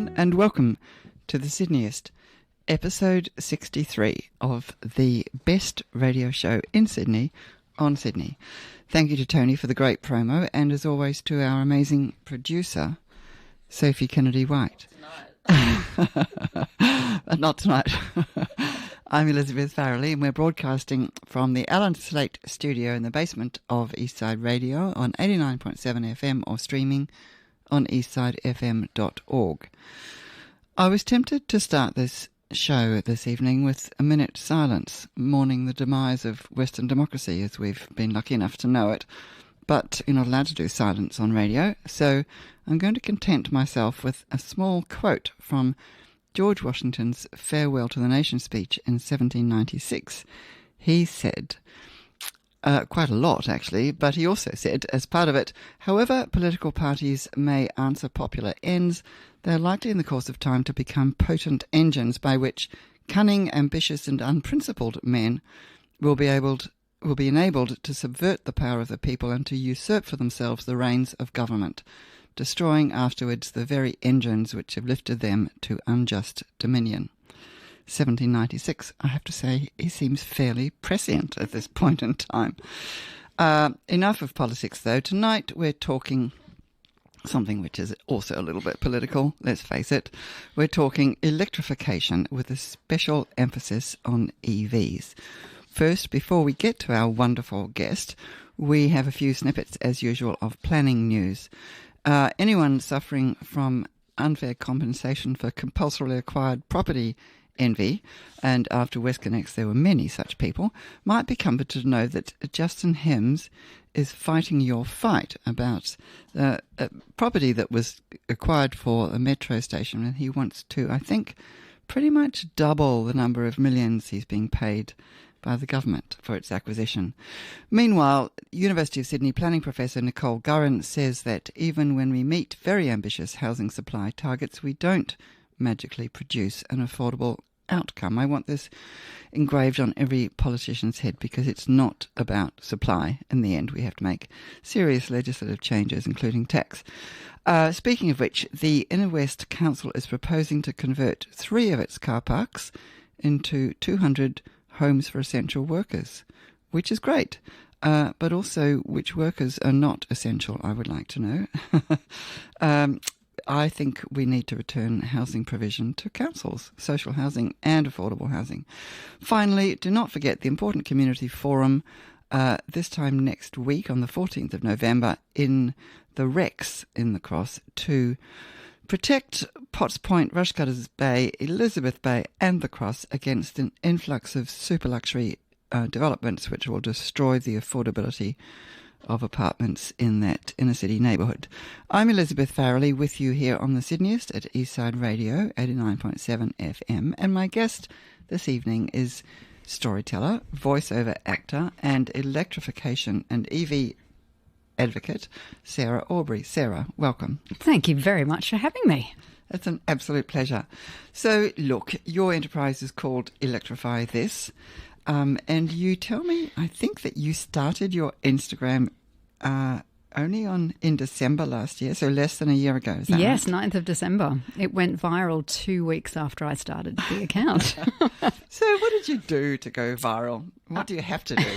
everyone, and welcome to the Sydneyist, episode 63 of the best radio show in Sydney on Sydney. Thank you to Tony for the great promo, and as always to our amazing producer, Sophie Kennedy-White. Not tonight. I'm Elizabeth Farrelly, and we're broadcasting from the Alan Slate studio in the basement of Eastside Radio on 89.7 FM or streaming on eastsidefm.org. I was tempted to start this show this evening with a minute silence, mourning the demise of Western democracy as we've been lucky enough to know it. But you're not allowed to do silence on radio, so I'm going to content myself with a small quote from George Washington's Farewell to the Nation speech in 1796. He said, quite a lot actually, but he also said, as part of it, however political parties may answer popular ends, they are likely in the course of time to become potent engines by which cunning, ambitious and unprincipled men will be enabled to subvert the power of the people and to usurp for themselves the reins of government, destroying afterwards the very engines which have lifted them to unjust dominion. 1796, I have to say, he seems fairly prescient at this point in time. Enough of politics, though. Tonight we're talking something which is also a little bit political, let's face it. We're talking electrification with a special emphasis on EVs. First, before we get to our wonderful guest, we have a few snippets, as usual, of planning news. Anyone suffering from unfair compensation for compulsorily acquired property envy, and after WestConnex there were many such people, might be comforted to know that Justin Hems is fighting your fight about a property that was acquired for a metro station, and he wants to, I think, pretty much double the number of millions he's being paid by the government for its acquisition. Meanwhile, University of Sydney planning professor Nicole Gurran says that even when we meet very ambitious housing supply targets, we don't magically produce an affordable outcome. I want this engraved on every politician's head because it's not about supply. In the end, we have to make serious legislative changes, including tax. Speaking of which, the Inner West Council is proposing to convert 3 of its car parks into 200 homes for essential workers, which is great. But also which workers are not essential, I would like to know. I think we need to return housing provision to councils, social housing and affordable housing. Finally, do not forget the important community forum this time next week on the 14th of November in the Rex in the Cross to protect Potts Point, Rushcutters Bay, Elizabeth Bay and the Cross against an influx of super luxury developments which will destroy the affordability of apartments in that inner city neighbourhood. I'm Elizabeth Farrelly with you here on the Sydneyist at Eastside Radio 89.7 FM, and my guest this evening is storyteller, voiceover actor and electrification and EV advocate Sarah Aubrey. Sarah, welcome. Thank you very much for having me. It's an absolute pleasure. So look, your enterprise is called Electrify This. And you tell me, I think that you started your Instagram only in December last year, so less than a year ago. Is that yes, right? 9th of December. It went viral 2 weeks after I started the account. So what did you do to go viral? What do you have to do?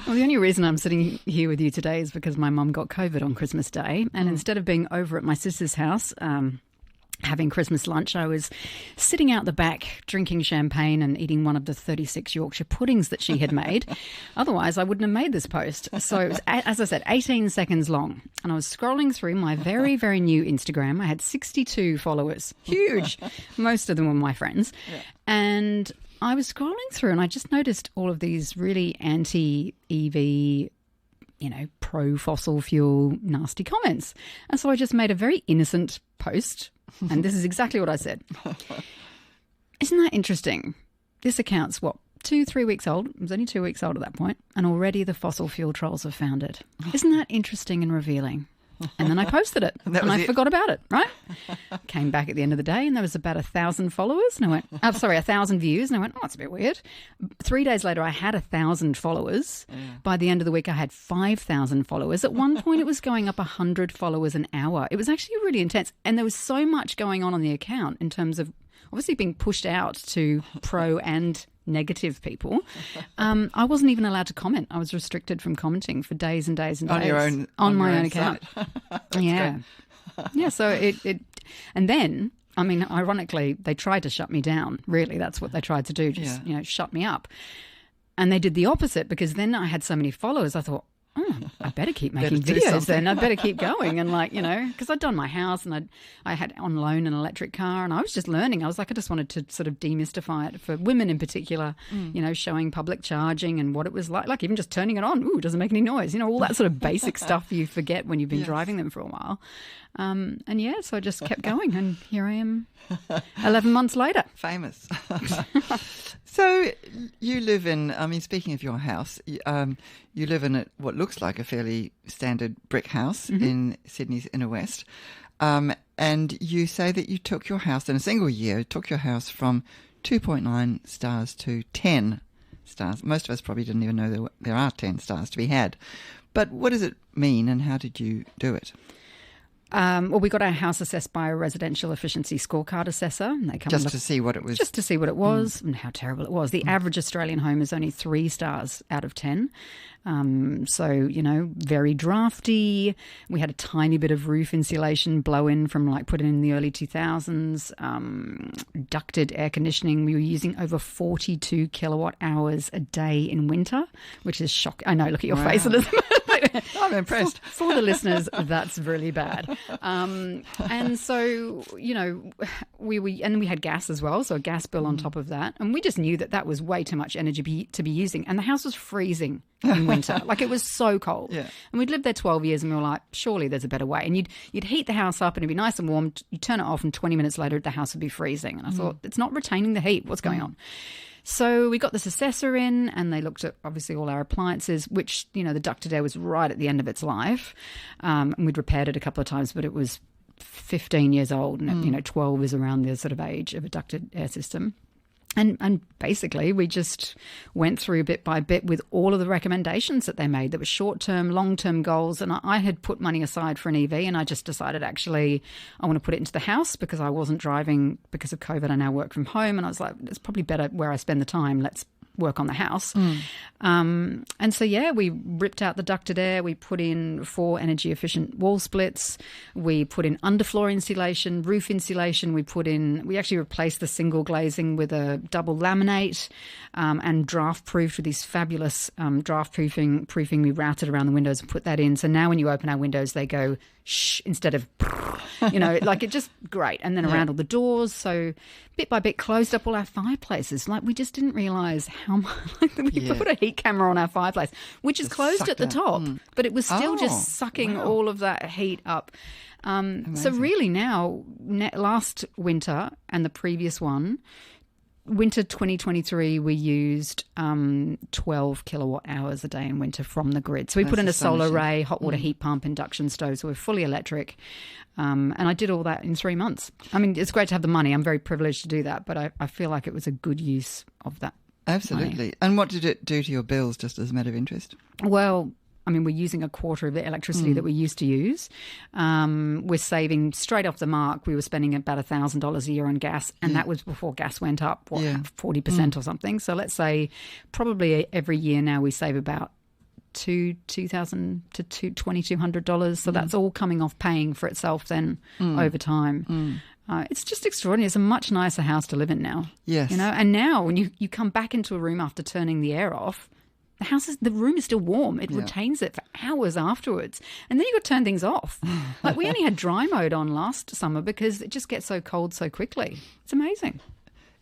Well, the only reason I'm sitting here with you today is because my mum got COVID on Christmas Day, and instead of being over at my sister's house having Christmas lunch, I was sitting out the back drinking champagne and eating one of the 36 Yorkshire puddings that she had made. Otherwise, I wouldn't have made this post. So it was, as I said, 18 seconds long. And I was scrolling through my very, very new Instagram. I had 62 followers. Huge. Most of them were my friends. Yeah. And I was scrolling through and I just noticed all of these really anti-EV, pro-fossil fuel nasty comments. And so I just made a very innocent post. And this is exactly what I said. Isn't that interesting? This account's, 2-3 weeks old. It was only 2 weeks old at that point. And already the fossil fuel trolls have found it. Isn't that interesting and revealing? And then I posted it and I it. forgot about it, right? Came back at the end of the day and there was about 1,000 followers. And I went, 1,000 views. And I went, oh, that's a bit weird. 3 days later, I had 1,000 followers. Yeah. By the end of the week, I had 5,000 followers. At one point, it was going up 100 followers an hour. It was actually really intense. And there was so much going on the account in terms of obviously being pushed out to pro and negative people. I wasn't even allowed to comment. I was restricted from commenting for days and days and days on my own account. Yeah. Yeah. So it and then, I mean, ironically, they tried to shut me down. Really, that's what they tried to do. Just, shut me up. And they did the opposite because then I had so many followers. I thought, I better keep making videos then. I better keep going. And because I'd done my house and I had on loan an electric car and I was just learning. I was like, I just wanted to sort of demystify it for women in particular, showing public charging and what it was like even just turning it on. Ooh, it doesn't make any noise. All that sort of basic stuff you forget when you've been driving them for a while. So I just kept going and here I am 11 months later. Famous. So you live in, speaking of your house, you live in what looks like a fairly standard brick house in Sydney's inner west. And you say that you took your house in a single year, took your house from 2.9 stars to 10 stars. Most of us probably didn't even know there are 10 stars to be had. But what does it mean and how did you do it? Well, we got our house assessed by a residential efficiency scorecard assessor. And they come just to see what it was. Just to see what it was and how terrible it was. The average Australian home is only 3 stars out of 10. Very drafty. We had a tiny bit of roof insulation blow in from put in the early 2000s. Ducted air conditioning. We were using over 42 kilowatt hours a day in winter, which is shocking. I know, look at your face, Elizabeth. I'm impressed. For the listeners, that's really bad. And so, we had gas as well, so a gas bill on top of that. And we just knew that was way too much energy to be using. And the house was freezing in winter. It was so cold. Yeah. And we'd lived there 12 years and we were like, surely there's a better way. And you'd heat the house up and it'd be nice and warm. You turn it off and 20 minutes later the house would be freezing. And I thought, it's not retaining the heat. What's going on? So we got this assessor in and they looked at obviously all our appliances, which, the ducted air was right at the end of its life. And we'd repaired it a couple of times, but it was 15 years old and, 12 is around the sort of age of a ducted air system. And basically, we just went through bit by bit with all of the recommendations that they made. There were short-term, long-term goals. And I had put money aside for an EV and I just decided, actually, I want to put it into the house because I wasn't driving because of COVID. I now work from home. And I was like, it's probably better where I spend the time. Let's work on the house. And so, we ripped out the ducted air. We put in 4 energy efficient wall splits. We put in underfloor insulation, roof insulation. We actually replaced the single glazing with a double laminate and draft proofed with these fabulous draft proofing. We routed around the windows and put that in. So now when you open our windows, they go shh instead of, it just great. And then around all the doors. So bit by bit closed up all our fireplaces. We just didn't realise how much, we put a heat camera on our fireplace, which is closed at the top, but it was still just sucking all of that heat up. So really now, last winter and the previous one, winter 2023, we used 12 kilowatt hours a day in winter from the grid. So we put in a solar array, hot water heat pump, induction stove, so we're fully electric. And I did all that in 3 months. I mean, it's great to have the money. I'm very privileged to do that, but I feel like it was a good use of that. Absolutely. money. And what did it do to your bills, just as a matter of interest? Well, I mean, we're using a quarter of the electricity that we used to use. We're saving straight off the mark. We were spending about $1,000 a year on gas, and that was before gas went up, 40% or something. So let's say probably every year now we save about $2,000 to $2,200. So that's all coming off paying for itself then over time. It's just extraordinary. It's a much nicer house to live in now. Yes. And now when you come back into a room after turning the air off, the room is still warm. It retains it for hours afterwards. And then you've got to turn things off. We only had dry mode on last summer because it just gets so cold so quickly. It's amazing.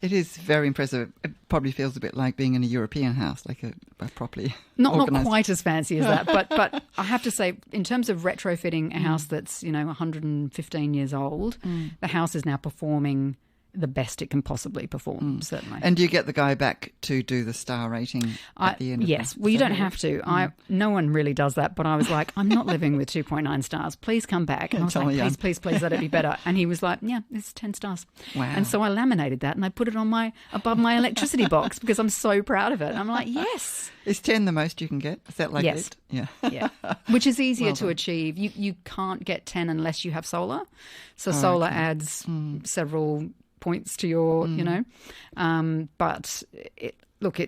It is very impressive. It probably feels a bit like being in a European house, like a properly not organised. quite as fancy as that, but I have to say, in terms of retrofitting a house that's 115 years old, the house is now performing the best it can possibly perform, certainly. And do you get the guy back to do the star rating at the end? Yes. Well, you don't have to. No one really does that. But I was like, I'm not living with 2.9 stars. Please come back. And I was like, please, let it be better. And he was like, yeah, it's 10 stars. Wow. And so I laminated that and I put it on above my electricity box because I'm so proud of it. And I'm like, yes. Is 10 the most you can get? Is that like yes. it? Yeah. Yeah. Which is easier to achieve. You can't get 10 unless you have solar. So solar adds several points to your, but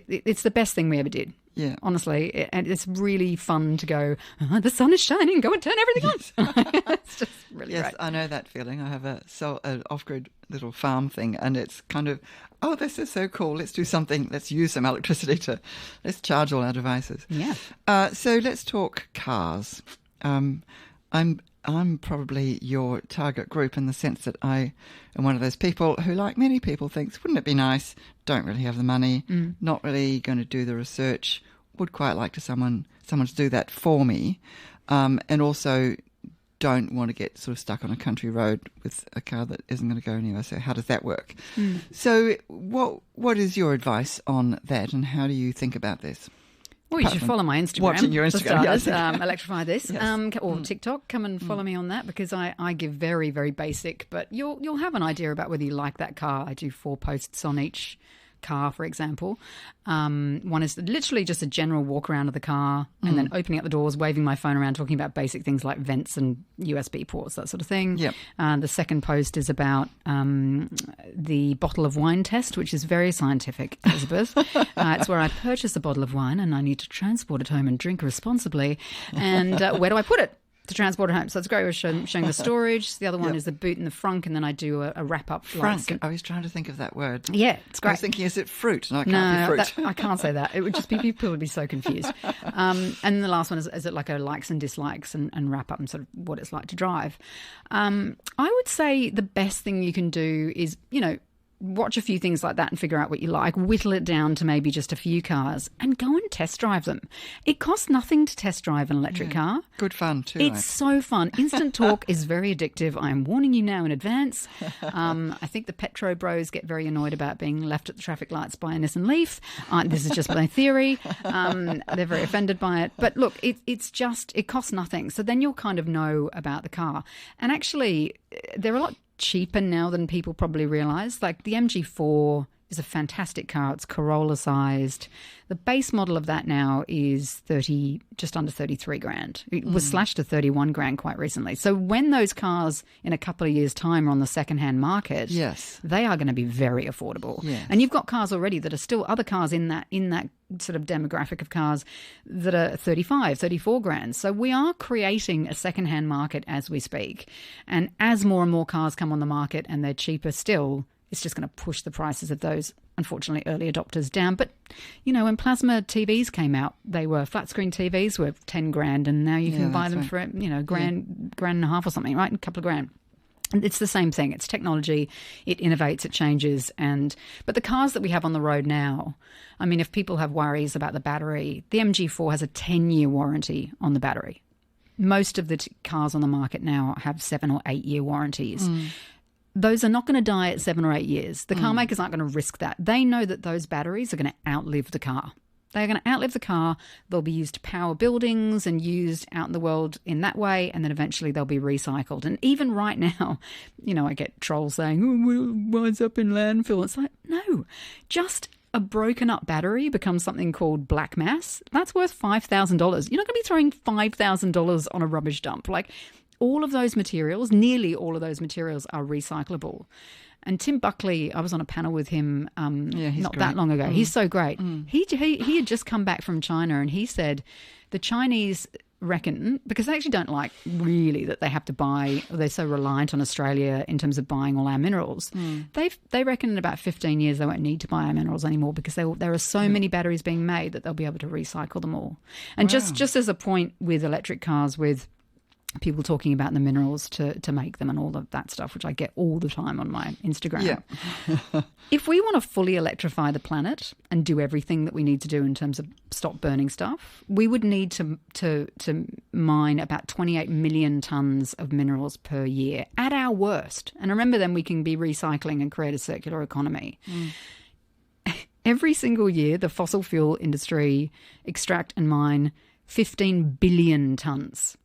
it's the best thing we ever did. Yeah. Honestly, and it's really fun to go, the sun is shining, go and turn everything on. It's just really great. Yes, I know that feeling. I have an off-grid little farm thing, and it's kind of, oh, this is so cool. Let's do something. Let's use some electricity let's charge all our devices. Yeah. So let's talk cars. I'm probably your target group in the sense that I am one of those people who, like many people, thinks, wouldn't it be nice? Don't really have the money, not really going to do the research, would quite like to someone to do that for me, and also don't want to get sort of stuck on a country road with a car that isn't going to go anywhere. So how does that work? So what is your advice on that, and how do you think about this? Well, you should follow my Instagram. Watching your Instagram, yes. Electrify this, or TikTok. Come and follow me on that because I give very, very basic, but you'll have an idea about whether you like that car. I do 4 posts on each car, for example. One is literally just a general walk around of the car and then opening up the doors, waving my phone around, talking about basic things like vents and USB ports, that sort of thing. Yep. The second post is about the bottle of wine test, which is very scientific, Elizabeth. It's where I purchase a bottle of wine and I need to transport it home and drink responsibly. And where do I put it to transport it home? So it's great. We're showing the storage. The other one is the boot and the frunk, and then I do a wrap-up. Frunk. I was trying to think of that word. Yeah, it's great. I was thinking, is it fruit? No, it can't be fruit. I can't say that. It would just be, people would be so confused. And then the last one is it like a likes and dislikes and wrap up and sort of what it's like to drive. I would say the best thing you can do is, watch a few things like that and figure out what you like, whittle it down to maybe just a few cars and go and test drive them. It costs nothing to test drive an electric car. Good fun too. It's so fun. Instant torque is very addictive. I am warning you now in advance. I think the Petro bros get very annoyed about being left at the traffic lights by a Nissan Leaf. This is just my theory. They're very offended by it. But look, it costs nothing. So then you'll kind of know about the car. And actually, they're a lot cheaper now than people probably realise. Like the MG4 is a fantastic car. It's Corolla sized. The base model of that now is just under 33 grand. It was slashed to 31 grand quite recently. So when those cars in a couple of years' time are on the second-hand market, they are going to be very affordable. Yes. And you've got cars already that are still other cars in that sort of demographic of cars that are 35, 34 grand. So we are creating a second-hand market as we speak. And as more and more cars come on the market and they're cheaper still, it's just going to push the prices of those, unfortunately, early adopters down. But, when plasma TVs came out, they were flat screen TVs were 10 grand, and now you can buy them for, grand and a half or something, right? A couple of grand. And it's the same thing. It's technology. It innovates, it changes. But the cars that we have on the road now, I mean, if people have worries about the battery, the MG4 has a 10-year warranty on the battery. Most of the cars on the market now have 7 or 8 year warranties. Those are not going to die at 7 or 8 years. The car makers aren't going to risk that. They know that those batteries are going to outlive the car. They're going to outlive the car. They'll be used to power buildings and used out in the world in that way, and then eventually they'll be recycled. And even right now, I get trolls saying, oh, what's up in landfill? It's like, no, just a broken up battery becomes something called black mass. That's worth $5,000. You're not going to be throwing $5,000 on a rubbish dump. Like, all of those materials, nearly all of those materials are recyclable. And Tim Buckley, I was on a panel with him not that long ago. He's so great. He had just come back from China, and he said the Chinese reckon, because they actually don't like really that they have to buy, or they're so reliant on Australia in terms of buying all our minerals. They reckon in about 15 years they won't need to buy our minerals anymore because there are so many batteries being made that they'll be able to recycle them all. And just as a point with electric cars, with people talking about the minerals to make them and all of that stuff, which I get all the time on my Instagram. Yeah. If we want to fully electrify the planet and do everything that we need to do in terms of stop burning stuff, we would need to mine about 28 million tonnes of minerals per year at our worst. And remember, then we can be recycling and create a circular economy. Every single year, the fossil fuel industry extract and mine 15 billion tonnes.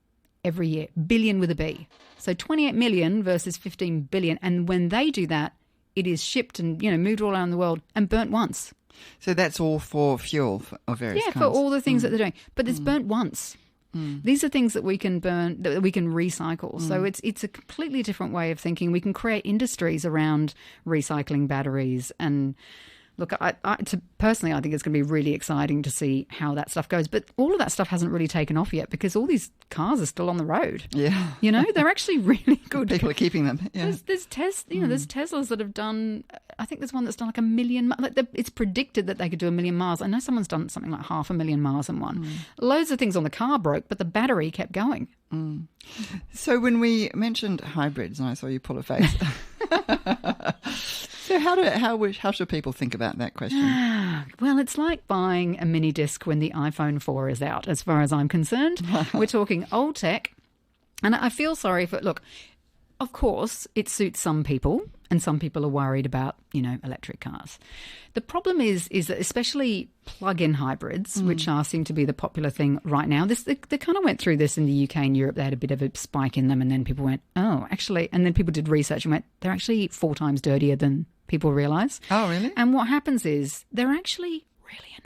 Every year, billion with a B. So 28 million versus 15 billion. And when they do that, it is shipped and, moved all around the world and burnt once. So that's all for fuel of various kinds? Yeah, for all the things that they're doing. But it's burnt once. These are things that we can burn, that we can recycle. So it's a completely different way of thinking. We can create industries around recycling batteries. And look, personally, I think it's going to be really exciting to see how that stuff goes. But all of that stuff hasn't really taken off yet because all these cars are still on the road. Yeah. They're actually really good. People are keeping them. Yeah. There's there's Teslas that have done, I think there's one that's done like 1 million. It's predicted that they could do 1 million miles. I know someone's done something like 500,000 miles in one. Loads of things on the car broke, but the battery kept going. So when we mentioned hybrids, and I saw you pull a face. So how should people think about that question? Well, it's like buying a mini disc when the iPhone 4 is out, as far as I'm concerned. We're talking old tech. And I feel sorry for, look, of course, it suits some people, and some people are worried about, electric cars. The problem is that especially plug-in hybrids, which seem to be the popular thing right now, they kind of went through this in the UK and Europe. They had a bit of a spike in them, and then people went, oh, actually, and then people did research and went, they're actually 4 times dirtier than people realise. Oh, really? And what happens is they're actually really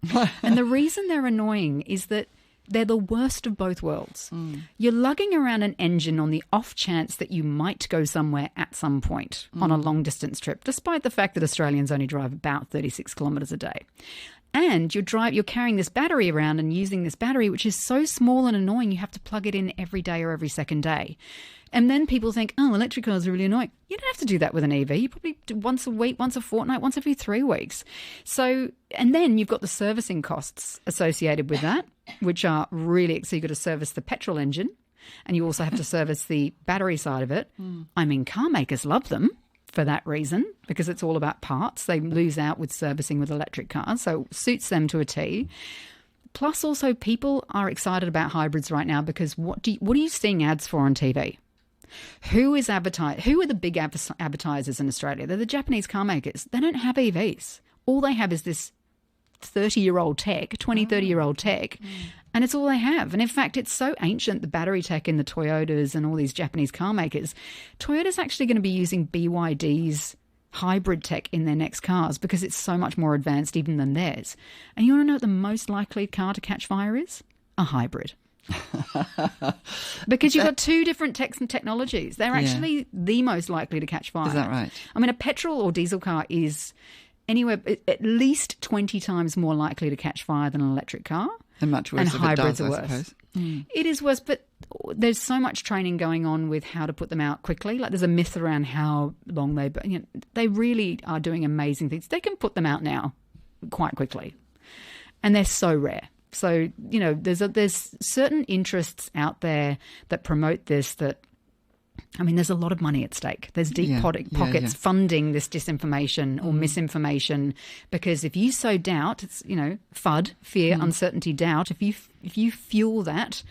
annoying. And the reason they're annoying is that they're the worst of both worlds. You're lugging around an engine on the off chance that you might go somewhere at some point on a long distance trip, despite the fact that Australians only drive about 36 kilometres a day. And you're carrying this battery around and using this battery, which is so small and annoying, you have to plug it in every day or every second day. And then people think, oh, electric cars are really annoying. You don't have to do that with an EV. You probably do once a week, once a fortnight, once every 3 weeks. So, and then you've got the servicing costs associated with that, which are really, so you've got to service the petrol engine and you also have to service the battery side of it. I mean, car makers love them for that reason because it's all about parts. They lose out with servicing with electric cars, so it suits them to a T. Plus also people are excited about hybrids right now because what are you seeing ads for on TV? Who are the big advertisers in Australia? They're the Japanese car makers. They don't have EVs. All they have is this 30-year-old tech, 30-year-old tech, and it's all they have. And in fact, it's so ancient, the battery tech in the Toyotas and all these Japanese car makers. Toyota's actually going to be using BYD's hybrid tech in their next cars because it's so much more advanced even than theirs. And you want to know what the most likely car to catch fire is? A hybrid. Because you've got 2 different technologies. They're actually the most likely to catch fire. Is that right? I mean, a petrol or diesel car is anywhere at least 20 times more likely to catch fire than an electric car. And much worse and if hybrids it does, are I worse. suppose. It is worse, but there's so much training going on with how to put them out quickly. Like there's a myth around how long they really are doing amazing things. They can put them out now quite quickly. And they're so rare. So, there's certain interests out there that promote this there's a lot of money at stake. There's deep pockets funding this disinformation or misinformation because if you sow doubt, it's, FUD, fear, uncertainty, doubt. If you fuel that,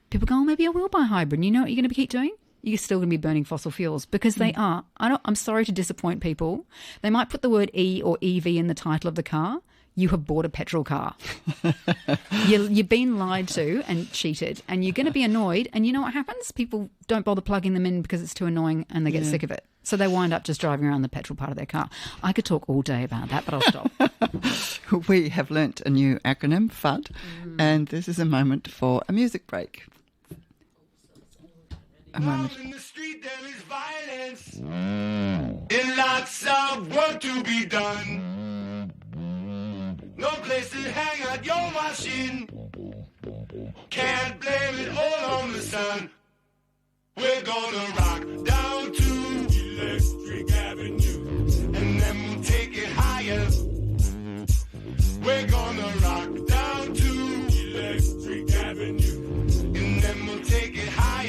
people go, oh, maybe I will buy hybrid. And you know what you're going to keep doing? You're still going to be burning fossil fuels because they are. I'm sorry to disappoint people. They might put the word E or EV in the title of the car. You have bought a petrol car. You've been lied to and cheated, and you're going to be annoyed. And you know what happens? People don't bother plugging them in because it's too annoying and they get sick of it. So they wind up just driving around the petrol part of their car. I could talk all day about that, but I'll stop. We have learnt a new acronym, FUD, and this is a moment for a music break. A moment. In the street there is violence. And lots of work to be done. No place to hang out your machine. Can't blame it all on the sun. We're gonna rock down to Electric Avenue, and then we'll take it higher. We're gonna rock down to Electric Avenue, and then we'll take it higher.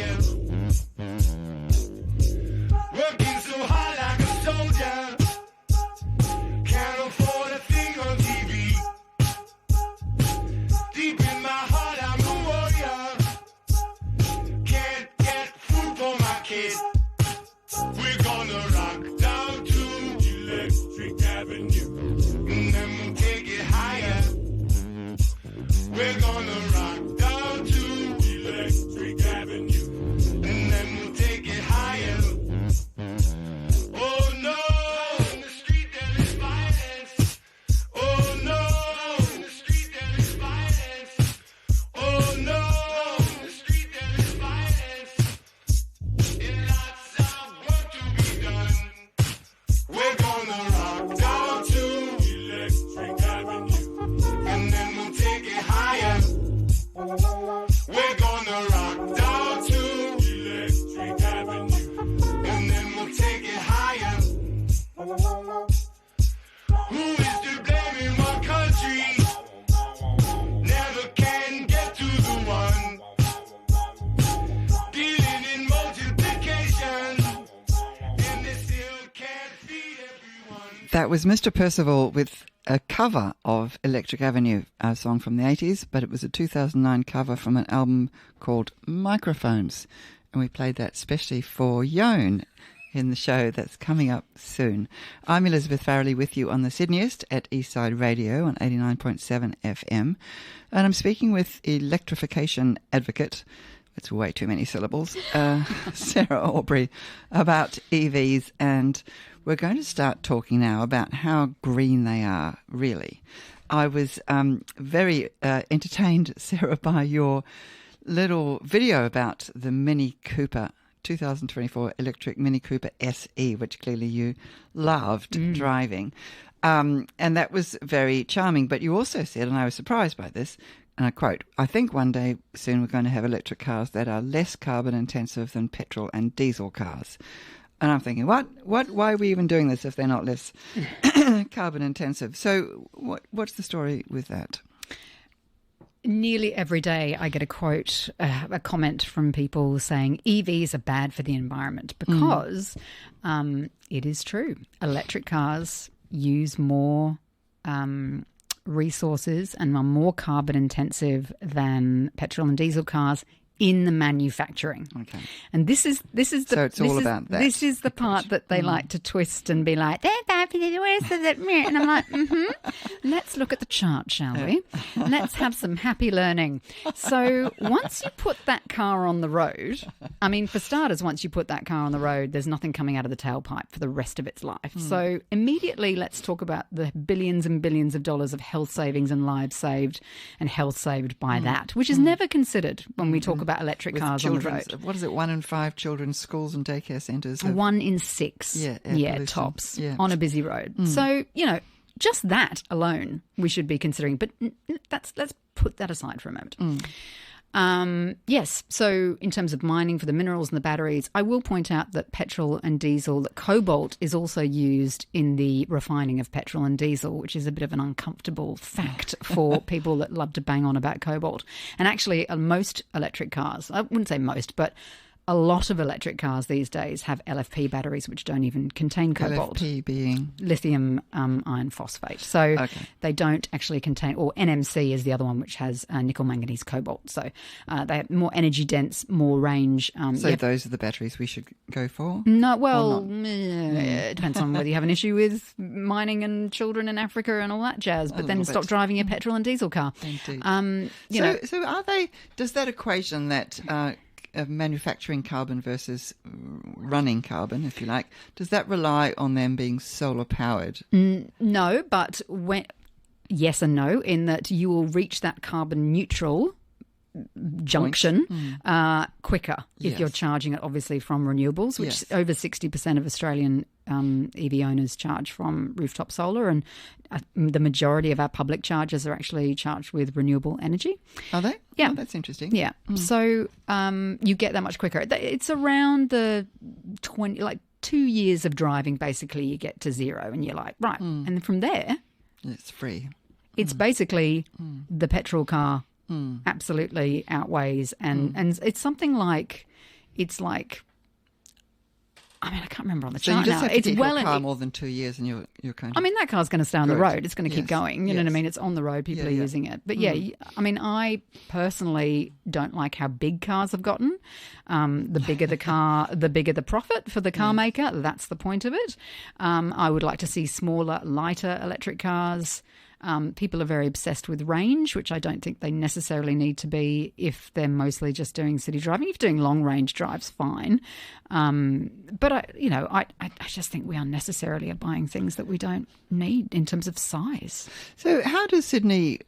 That was Mr. Percival with a cover of Electric Avenue, a song from the 80s, but it was a 2009 cover from an album called Microphones. And we played that specially for Yone in the show that's coming up soon. I'm Elizabeth Farrelly with you on the Sydneyist at Eastside Radio on 89.7 FM. And I'm speaking with electrification advocate, it's way too many syllables, Sarah Aubrey, about EVs. And we're going to start talking now about how green they are, really. I was very entertained, Sarah, by your little video about the Mini Cooper 2024 electric Mini Cooper SE, which clearly you loved driving. And that was very charming. But you also said, and I was surprised by this, and I quote, "I think one day soon we're going to have electric cars that are less carbon intensive than petrol and diesel cars." And I'm thinking, why are we even doing this if they're not less carbon intensive? So what's the story with that? Nearly every day I get a quote, a comment from people saying EVs are bad for the environment because it is true. Electric cars use more resources and are more carbon intensive than petrol and diesel cars in the manufacturing. Okay. And this is about that. This is the part that they like to twist and be like, they're bad for the rest of it. And I'm like, let's look at the chart, shall we? Let's have some happy learning. So once you put that car on the road, I mean, for starters, once you put that car on the road, there's nothing coming out of the tailpipe for the rest of its life. So immediately let's talk about the billions and billions of dollars of health savings and lives saved and health saved by that, which is never considered when we talk about electric cars on the road. What is it? 1 in 5 children's schools and daycare centres. 1 in 6. Yeah, tops on a busy road. So, just that alone we should be considering. But let's put that aside for a moment. Yes, so in terms of mining for the minerals and the batteries, I will point out that petrol and diesel, that cobalt is also used in the refining of petrol and diesel, which is a bit of an uncomfortable fact for people that love to bang on about cobalt. And actually, most electric cars, I wouldn't say most, but a lot of electric cars these days have LFP batteries, which don't even contain cobalt. LFP being? Lithium iron phosphate. So they don't actually contain, or NMC is the other one, which has nickel, manganese, cobalt. So they have more energy dense, more range. So those are the batteries we should go for? No, well, it depends on whether you have an issue with mining and children in Africa and all that jazz, but then stop driving a petrol and diesel car. Indeed. So are they, does that equation that of manufacturing carbon versus running carbon, if you like, does that rely on them being solar powered? No, but yes and no, in that you will reach that carbon neutral junction quicker if you're charging it obviously from renewables, which over 60% of Australian EV owners charge from rooftop solar, and the majority of our public chargers are actually charged with renewable energy. Are they? Yeah. Oh, that's interesting. Yeah. So you get that much quicker. It's around the 2 years of driving, basically you get to zero and you're like, right. And then from there, it's free. It's basically the petrol car absolutely outweighs, and it's something like, it's like, I mean, I can't remember on the chart now. So you just have to keep your car more than 2 years and you're kind of... I mean, that car's going to stay on the road. It's going to keep going. You know what I mean? It's on the road. People are using it. But I mean, I personally don't like how big cars have gotten. The bigger the car, the bigger the profit for the car maker. That's the point of it. I would like to see smaller, lighter electric cars. People are very obsessed with range, which I don't think they necessarily need to be if they're mostly just doing city driving. If you're doing long range drives, fine. But I just think we unnecessarily are buying things that we don't need in terms of size. So how does Sydney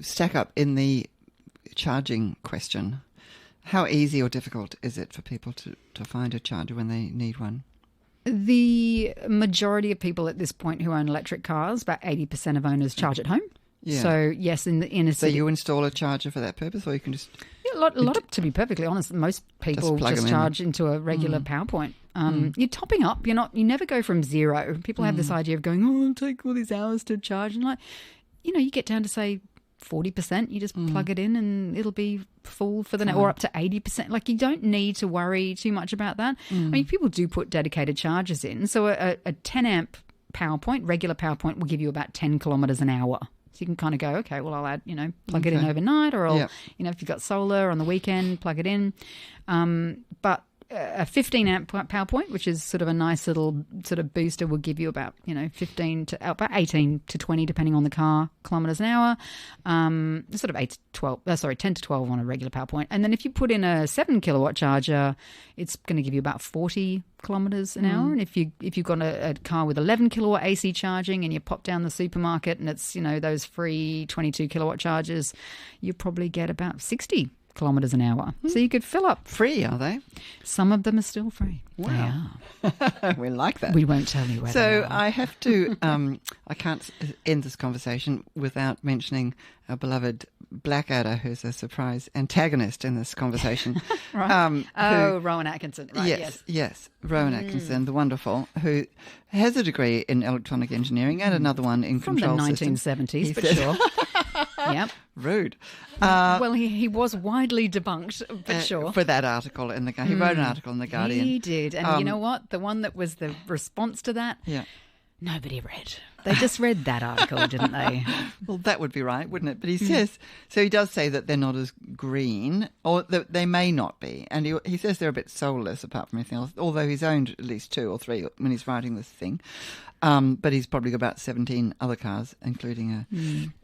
stack up in the charging question? How easy or difficult is it for people to find a charger when they need one? The majority of people at this point who own electric cars, about 80% of owners charge at home. Yeah. So yes, in the inner city. So you install a charger for that purpose, or you can just... Yeah, a lot of, to be perfectly honest, most people just charge into a regular PowerPoint. You're topping up. You never go from zero. People have this idea of going, oh, it'll take all these hours to charge. And you get down to say 40%, you just plug it in and it'll be full for the night, or up to 80%. Like, you don't need to worry too much about that. I mean, people do put dedicated chargers in. So a 10 amp regular power point will give you about 10 kilometres an hour. So you can kind of go, okay, well, I'll add, plug it in overnight, or I'll, if you've got solar on the weekend, plug it in. But a 15 amp power point, which is sort of a nice little sort of booster, will give you about, 15 to about 18 to 20, depending on the car, kilometres an hour. Sort of 10 to 12 on a regular power point. And then if you put in a 7 kilowatt charger, it's going to give you about 40 kilometres an hour. And if you've got a car with 11 kilowatt AC charging and you pop down the supermarket and it's, those free 22 kilowatt chargers, you probably get about 60 kilometres an hour. So you could fill up. Free, are they? Some of them are still free. Wow. We like that. We won't tell you where they are. I have to, I can't end this conversation without mentioning our beloved Blackadder, who's a surprise antagonist in this conversation. Right. Rowan Atkinson. Right, yes. Rowan Atkinson, the wonderful, who has a degree in electronic engineering and another one in control systems. From the 1970s, but sure. Yep. Rude. Well, he was widely debunked, but sure. For that article in the Guardian. He wrote an article in the Guardian. He did. And you know what? The one that was the response to that, nobody read. They just read that article, didn't they? Well, that would be right, wouldn't it? But he says, so he does say that they're not as green, or that they may not be. And he says they're a bit soulless apart from anything else, although he's owned at least 2 or 3 when he's writing this thing. But he's probably got about 17 other cars, including a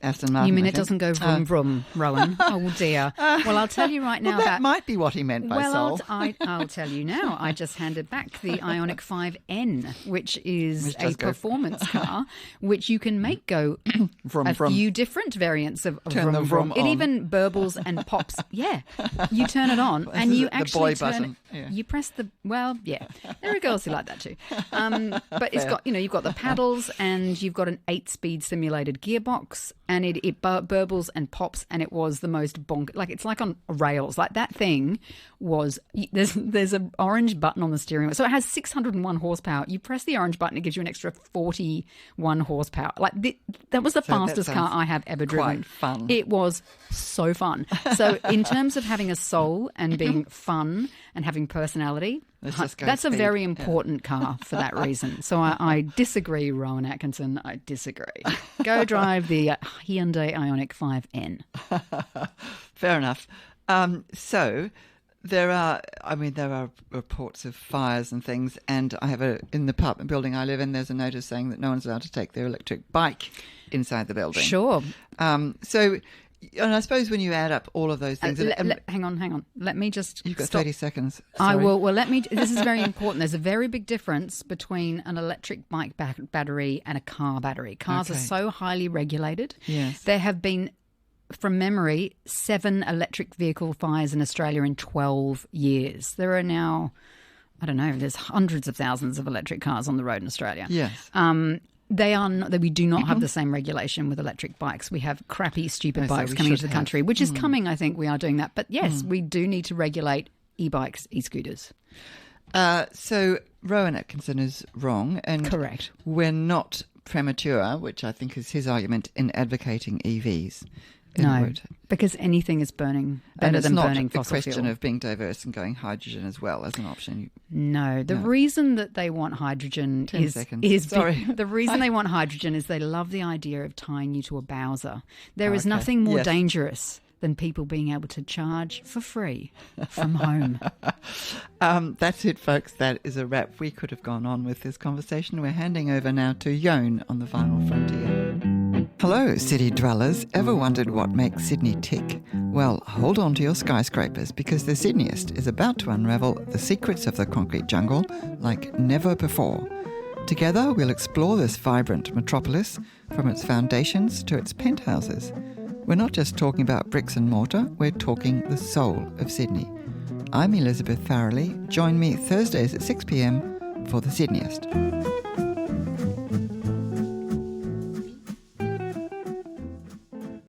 Aston Martin. You mean it doesn't go vroom vroom, Rowan? Oh dear. Well, I'll tell you right now that might be what he meant by soul. I'll tell you now. I just handed back the Ioniq 5N, which is a performance car, which you can make go vroom, few different variants of turn vroom vroom. It even burbles and pops. Yeah, you turn it on and you actually turn it. Yeah. You press the there are girls who like that too. But it's got you've got the paddles and you've got an 8-speed simulated gearbox, and it burbles and pops, and it was the most it's like on rails. Like that thing was there's an orange button on the steering wheel, so it has 601 horsepower. You press the orange button, it gives you an extra 41 horsepower. Like that was the fastest car I have ever driven. Quite fun. It was so fun. So in terms of having a soul and being fun and having personality, that's a very important car for that reason. So I disagree, Rowan Atkinson. I disagree. Go drive the Hyundai Ioniq 5N. Fair enough. So there are reports of fires and things, and I have in the apartment building I live in, there's a notice saying that no one's allowed to take their electric bike inside the building. Sure. And I suppose when you add up all of those things... hang on. Let me just You've got stop. 30 seconds. Sorry. I will. Well, this is very important. There's a very big difference between an electric bike battery and a car battery. Cars are so highly regulated. Yes. There have been, from memory, 7 electric vehicle fires in Australia in 12 years. There are now, I don't know, there's hundreds of thousands of electric cars on the road in Australia. Yes. We do not have the same regulation with electric bikes. We have crappy, stupid bikes coming into the country, which is coming. I think we are doing that. But yes, we do need to regulate e-bikes, e-scooters. So Rowan Atkinson is wrong. And correct. We're not premature, which I think is his argument, in advocating EVs. No, because anything is better than burning fossil fuel. And it's not a question of being diverse and going hydrogen as well as an option. No, the reason that they want hydrogen the reason they want hydrogen is they love the idea of tying you to a Bowser. There is nothing more dangerous than people being able to charge for free from home. That's it, folks. That is a wrap. We could have gone on with this conversation. We're handing over now to Yone on the Final Frontier. Hello, city dwellers. Ever wondered what makes Sydney tick? Well, hold on to your skyscrapers, because the Sydneyist is about to unravel the secrets of the concrete jungle like never before. Together, we'll explore this vibrant metropolis from its foundations to its penthouses. We're not just talking about bricks and mortar, we're talking the soul of Sydney. I'm Elizabeth Farrelly. Join me Thursdays at 6 p.m. for The Sydneyist.